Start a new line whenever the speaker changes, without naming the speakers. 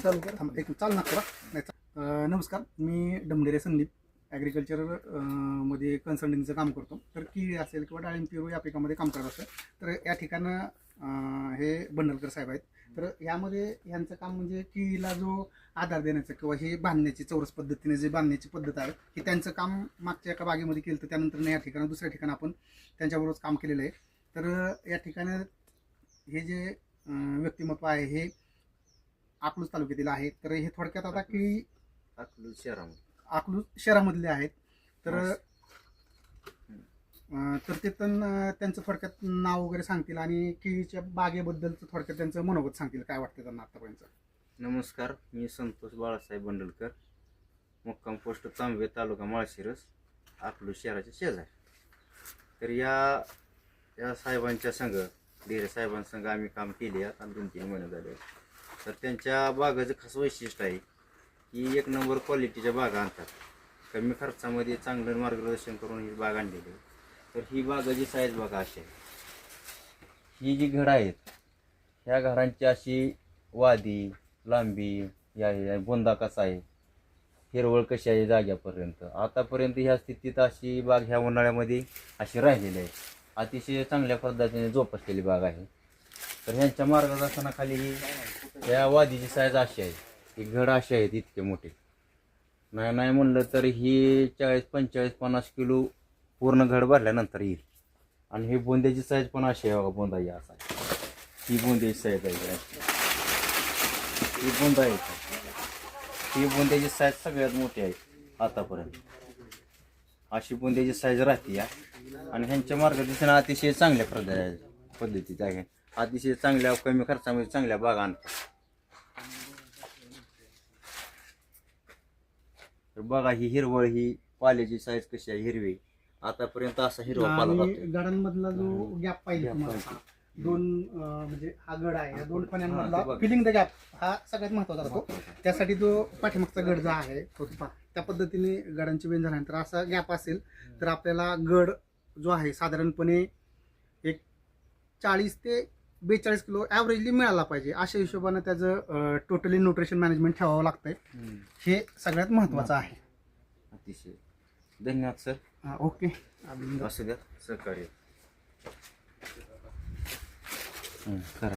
चालू कर थांब एक चालू नका नमस्कार, मी डमडेरे संदीप ॲग्रिकल्चर मध्ये कन्सल्टिंगचं काम करतो. तर केळी असेल किंवा डाळिंब पेरू या पिकामध्ये काम करत असतं. तर या ठिकाणं हे बंडलकर साहेब आहेत. तर यामध्ये ह्यांचं काम म्हणजे केळीला जो आधार देण्याचं किंवा हे बांधण्याची चौरस पद्धतीने जे बांधण्याची पद्धत आहे हे त्यांचं काम मागच्या एका बागेमध्ये केलं. तर त्यानंतर या ठिकाणी दुसऱ्या ठिकाणी आपण त्यांच्याबरोबरच काम केलेलं आहे. तर या ठिकाणी हे जे व्यक्तिमत्व आहे हे अकलूज तालुक्यातील आहे. तर हे थोडक्यात आता केळी अकलूज शहरामधले आहेत. तर ते त्यांचं थोडक्यात नाव वगैरे सांगतील आणि केळीच्या बागेबद्दलचं थोडक्यात त्यांचं मनोगत सांगतील, काय वाटतं त्यांना आतापर्यंत.
नमस्कार, मी संतोष बाळासाहेब बंडलकर, मुक्काम पोस्ट तांबे, तालुका माळशिरस, अकलूज शहराच्या शेजारी. तर या साहेबांच्या संघ डेरे साहेबांसंग आम्ही काम केले आता 2-3 महिने झाले. तर त्यांच्या बागाचं खास वैशिष्ट्य आहे की 1 नंबर क्वालिटीच्या बागा आणतात. कमी खर्चामध्ये चांगलं मार्गदर्शन करून ही बाग आणलेली आहे. तर ही बागाची साईज बघा अशी आहे. ही जी घडं आहेत ह्या घरांची अशी वादी लांबी या बोंदा कसा आहे, हिरवळ कशी आहे जाग्यापर्यंत. आतापर्यंत ह्या स्थितीत अशी बाग ह्या उन्हाळ्यामध्ये अशी राहिलेली आहे. अतिशय चांगल्या पद्धतीने जोपासलेली बाग आहे. तर ह्यांच्या मार्गदर्शनाखाली ही या वादीची साईज अशी आहे. ही घड अशी आहेत इतके मोठे नाही म्हणलं तर ही 40, 45, 50 किलो पूर्ण घड भरल्यानंतर येईल. आणि ही बोंद्याची साईज पण अशी आहे बघा. बोंदा ही असा ही बोंद्याची साईज आहे. ही बोंदा आहे. ही बोंद्याची साईज सगळ्यात मोठी आहे आतापर्यंत. अशी बोंद्याची साईज राहते आणि ह्यांच्या मार्गदर्शन अतिशय चांगल्या पद्धतीचे आहे. अतिशय चांगल्या कमी खर्चामध्ये चांगल्या बागा आणतात. तर बघा ही हिरवळ, ही पाल्याची साईज कशी आहे, हिरवी. आतापर्यंत असा हिरवा पाला
आणि गडांमधला जो गॅप पाहिजे तुम्हाला, दोन म्हणजे हा गड आहे, या दोन फण्यांमधला फिलिंग द गॅप हा सगळ्यात महत्वाचा राहतो. त्यासाठी जो पाठीमागचा गड जो आहे तो त्या पद्धतीने गडांची वेन झाल्यानंतर असा गॅप असेल तर आपल्याला गड जो आहे साधारणपणे एक 40 ते 42 किलो ॲव्हरेजली मिळाला पाहिजे. अशा हिशोबाने त्याचं टोटली न्यूट्रिशन मॅनेजमेंट ठेवावं लागतंय. हे सगळ्यात महत्वाचं आहे.
अतिशय धन्यवाद सर.
ओके,
असू द्या सहकार्य करा.